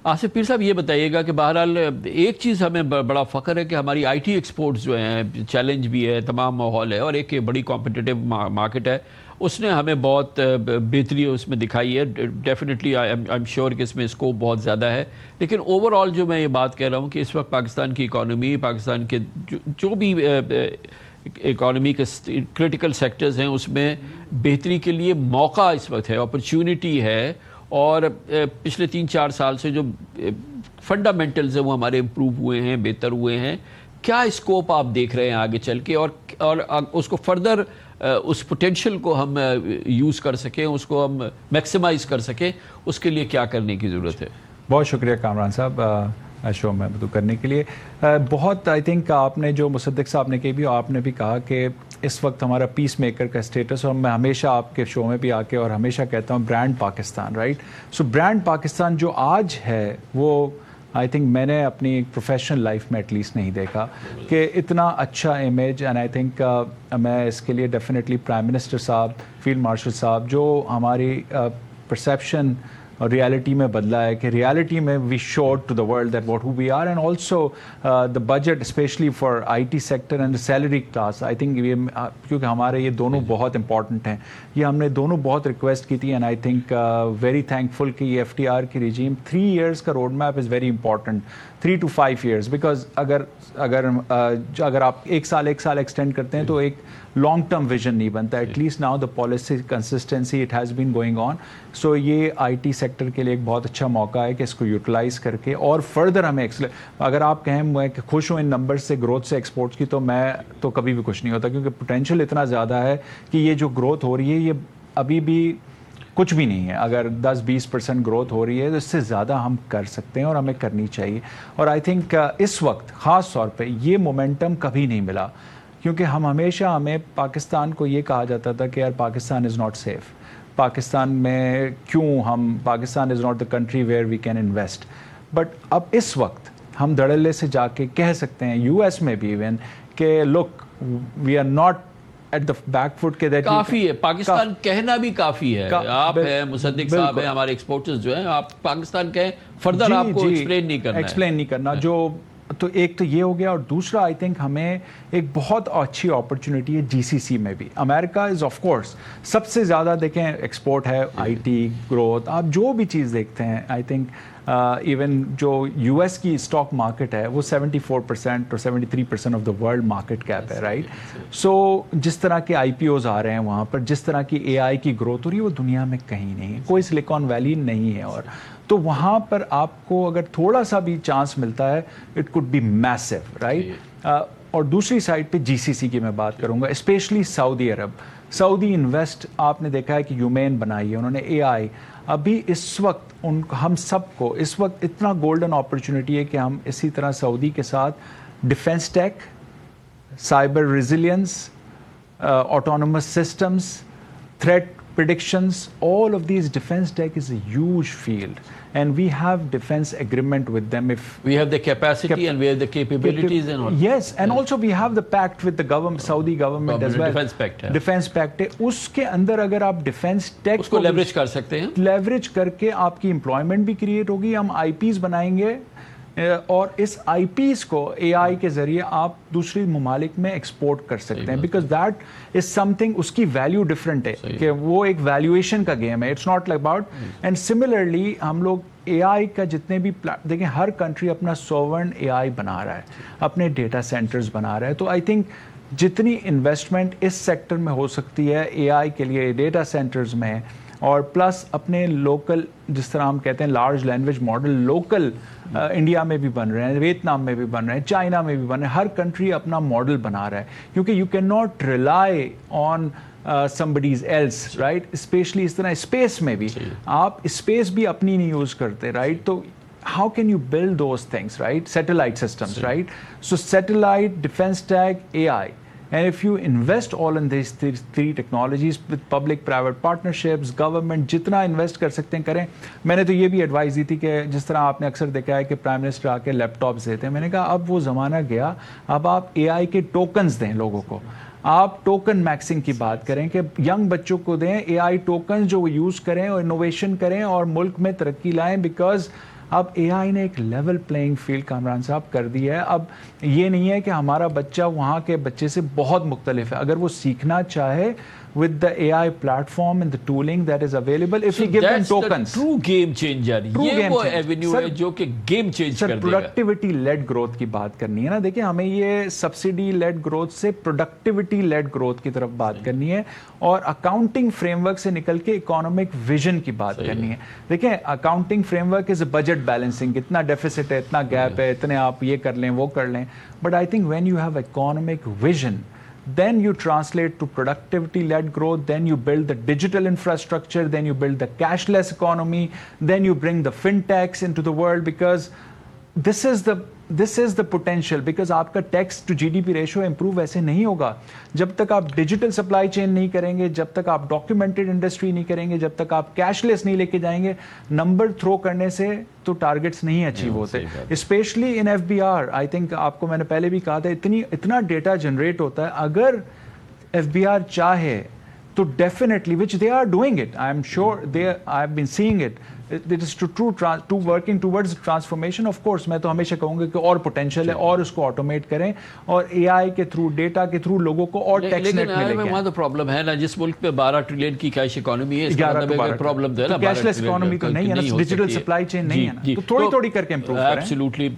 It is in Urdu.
آصف پیر صاحب یہ بتائیے گا کہ بہرحال ایک چیز ہمیں بڑا فخر ہے کہ ہماری آئی ٹی ایکسپورٹس جو ہیں، چیلنج بھی ہے، تمام ماحول ہے، اور ایک بڑی کمپٹیٹیو مارکیٹ ہے، اس نے ہمیں بہت بہتری اس میں دکھائی ہے. ڈیفینیٹلی آئی ایم شیور کہ اس میں اسکوپ بہت زیادہ ہے. لیکن اوور آل جو میں یہ بات کہہ رہا ہوں کہ اس وقت پاکستان کی اکانومی، پاکستان کے جو بھی اکانومی کے کرٹیکل سیکٹرز ہیں، اس میں بہتری کے لیے موقع اس وقت ہے، اپرچونٹی ہے. اور پچھلے 3-4 سال سے جو فنڈامنٹلز ہیں وہ ہمارے امپروو ہوئے ہیں، بہتر ہوئے ہیں. کیا اسکوپ آپ دیکھ رہے ہیں آگے چل کے، اور اس کو فردر اس پوٹینشیل کو ہم یوز کر سکیں، اس کو ہم میکسیمائز کر سکیں، اس کے لیے کیا کرنے کی ضرورت ہے؟ بہت شکریہ کامران صاحب شو میں مدعو کرنے کے لیے. بہت آئی تھنک آپ نے جو مصدق صاحب نے بھی آپ نے بھی کہا کہ اس وقت ہمارا پیس میکر کا اسٹیٹس، اور میں ہمیشہ آپ کے شو میں بھی آ کے اور ہمیشہ کہتا ہوں brand Pakistan, right. So brand Pakistan جو آج ہے وہ آئی تھنک میں نے اپنی پروفیشنل لائف میں ایٹ لیسٹ نہیں دیکھا کہ اتنا اچھا امیج. اینڈ آئی تھنک میں اس کے لیے ڈیفینیٹلی پرائم منسٹر صاحب، فیلڈ مارشل صاحب جو ہماری پرسیپشن اور ریالٹی میں بدلا ہے، کہ ریالٹی میں we showed to the world that what who we are. And also the budget especially for I T sector and salary class. I think کیونکہ ہمارے یہ دونوں بہت امپورٹنٹ ہیں، یہ ہم نے دونوں بہت ریکویسٹ کی تھی. And I think very thankful کہ یہ FTR کی رجیم 3 ایئرس کا road map is very important, 3 to 5 years. Because اگر آپ ایک سال ایکسٹینڈ کرتے ہیں تو ایک لانگ ٹرم ویژن نہیں بنتا. At least now the policy consistency it has been going on. So یہ آئی ٹی سیکٹر کے لیے ایک بہت اچھا موقع ہے کہ اس کو یوٹیلائز کر کے اور فردر ہمیں اگر آپ کہیں میں کہ خوش ہوں ان نمبر سے، گروتھ سے ایکسپورٹس کی، تو میں تو کبھی بھی خوش نہیں ہوتا، کیونکہ پوٹینشیل اتنا زیادہ ہے کہ یہ جو گروتھ ہو رہی ہے یہ ابھی بھی کچھ بھی نہیں ہے. اگر 10-20% گروتھ ہو رہی ہے تو اس سے زیادہ ہم کر سکتے ہیں اور ہمیں کرنی چاہیے. اور آئی تھنک اس وقت خاص طور پہ یہ مومنٹم کبھی نہیں ملا، کیونکہ ہمیں پاکستان کو یہ کہا جاتا تھا کہ یار Pakistan is not safe, Pakistan میں Pakistan is not the country where we can invest. But اب اس وقت ہم دھڑلے سے جا کے کہہ سکتے ہیں US میں بھی ایون کہ look we are not at the back foot کے. کافی ہے پاکستان کہنا بھی کافی ہے. آپ ہیں، مصدق صاحب ہیں، ہمارے ایکسپورٹرز جو ہیں، آپ پاکستان کہیں، فردر آپ کو ایکسپلین نہیں کرنا جو تو ایک تو یہ ہو گیا. اور دوسرا آئی تھنک ہمیں ایک بہت اچھی اپرچونٹی ہے GCC میں بھی. امریکہ از آف کورس سب سے زیادہ دیکھیں ایکسپورٹ ہے، آئی ٹی گروتھ، آپ جو بھی چیز دیکھتے ہیں. آئی تھنک ایون جو US کی اسٹاک مارکیٹ ہے وہ 74% اور 73% of the world market cap ہے، رائٹ. سو جس طرح کے IPOs آ رہے ہیں وہاں پر، جس طرح کی AI کی گروتھ ہو رہی ہے، وہ دنیا میں کہیں نہیں ہے، کوئی سلیکان ویلی نہیں ہے. اور تو وہاں پر آپ کو اگر تھوڑا سا بھی چانس ملتا ہے it could be massive, right. اور دوسری سائڈ پہ GCC کی میں بات کروں گا، اسپیشلی سعودی عرب. سعودی انویسٹ آپ نے دیکھا ہے کہ یومین بنائی ہے انہوں نے، AI. ابھی اس وقت ہم سب کو اس وقت اتنا گولڈن اپرچونٹی ہے کہ ہم اسی طرح سعودی کے ساتھ defence take, cyber resilience, autonomous systems, threat predictions, all of these defense tech is a huge field, and we have defense agreement with them. If we have the capacity and we have the capabilities and all. Yes, and also we have the pact with the government, Saudi government as well. Defense pact ہے. Defense pact ہے. اس کے اندر اگر آپ defense tech اس کو لیوریج کر سکتے ہیں، لیوریج کر کے آپ کی امپلائمنٹ بھی کریٹ ہوگی. ہم IPs بنائیں گے اور اس IPs کو AI کے ذریعے آپ دوسری ممالک میں ایکسپورٹ کر سکتے ہیں. Because that is something, اس کی ویلیو ڈفرینٹ ہے کہ وہ ایک ویلیویشن کا گیم ہے، it's not like about. And similarly ہم لوگ AI کا جتنے بھی دیکھیں ہر کنٹری اپنا سوورن AI بنا رہا ہے، اپنے ڈیٹا سینٹرز بنا رہا ہے. تو آئی تھنک جتنی انویسٹمنٹ اس سیکٹر میں ہو سکتی ہے AI کے لیے، ڈیٹا سینٹرز میں، اور پلس اپنے لوکل جس طرح ہم کہتے ہیں large language model local India میں بھی بن رہے ہیں، ویتنام میں بھی بن رہے ہیں، چائنا میں بھی بن رہے ہیں. ہر کنٹری اپنا ماڈل بنا رہا ہے، کیونکہ you can not rely on somebody's else, right. Especially اس طرح اسپیس میں بھی آپ اسپیس بھی اپنی نہیں یوز کرتے، رائٹ. تو how can you build those things, right? Satellite systems, right? So satellite, defense tech, AI. And if you invest all in these three technologies with public private partnerships, government جتنا انویسٹ کر سکتے ہیں کریں. میں نے تو یہ بھی ایڈوائز دی تھی کہ جس طرح آپ نے اکثر دیکھا ہے کہ پرائم منسٹر آ کے لیپ ٹاپس دیتے ہیں، میں نے کہا اب وہ زمانہ گیا، اب آپ AI کے ٹوکنز دیں لوگوں کو. آپ ٹوکن میکسنگ کی بات کریں کہ ینگ بچوں کو دیں AI ٹوکن جو وہ یوز کریں اور انوویشن کریں اور ملک میں ترقی لائیں. بیکاز اب اے آئی نے ایک لیول پلینگ فیلڈ کامران صاحب کر دی ہے. اب یہ نہیں ہے کہ ہمارا بچہ وہاں کے بچے سے بہت مختلف ہے. اگر وہ سیکھنا چاہے with the AI platform and the tooling that is available, if we give them tokens. True game changer. یہ وہ ایونیو ہے جو کہ گیم چینج کر دے گا. پروڈکٹیوٹی لیڈ گروتھ کی بات کرنی ہے نا. دیکھیں ہمیں یہ سبسڈی لیڈ گروتھ سے پروڈکٹیوٹی لیڈ گروتھ کی طرف بات کرنی ہے, اور اکاؤنٹنگ فریم ورک سے نکل کے اکانومک ویژن کی بات کرنی ہے. دیکھیں accounting frame work is budget balancing, اتنا ڈیفیسٹ ہے, اتنا گیپ ہے, اتنے آپ یہ کر لیں وہ کر لیں. But I think when you have economic vision, then you translate to productivity led growth, then you build the digital infrastructure, then you build the cashless economy, then you bring the fintechs into the world, because this is the potential. because آپ کا tax to G D P ratio improve ایسے نہیں ہوگا جب تک آپ ڈیجیٹل سپلائی چین نہیں کریں گے, جب تک آپ ڈاکیومنٹڈ انڈسٹری نہیں کریں گے, جب تک آپ کیش لیس نہیں لے کے جائیں گے. نمبر تھرو کرنے سے تو ٹارگیٹس نہیں اچیو ہوتے, especially in F B R. I think آپ کو میں نے پہلے بھی کہا تھا, اتنا ڈیٹا جنریٹ ہوتا ہے. اگر ایف بی آر چاہے تو definitely, which they are doing it, I am sure they I have been seeing it, it is to working towards transformation. of course میں تو ہمیشہ کہوں گا کہ اور پوٹینشیل ہے, اور اس کو آٹومیٹ کریں, اور اے آئی کے تھرو, ڈیٹا کے تھرو لوگوں کو اور ٹیکس نیٹ ملے گا. وہاں تو پرابلم ہے نا, جس ملک میں 12 ٹریلین کی کیش اکانومی ہے, اس کا پرابلم تو ہے نا, کیش لیس اکانومی تو نہیں ہے نا, ڈیجیٹل سپلائی چین نہیں ہے نا, تو تھوڑی تھوڑی کر کے امپروو کریں. ایبسلیوٹلی.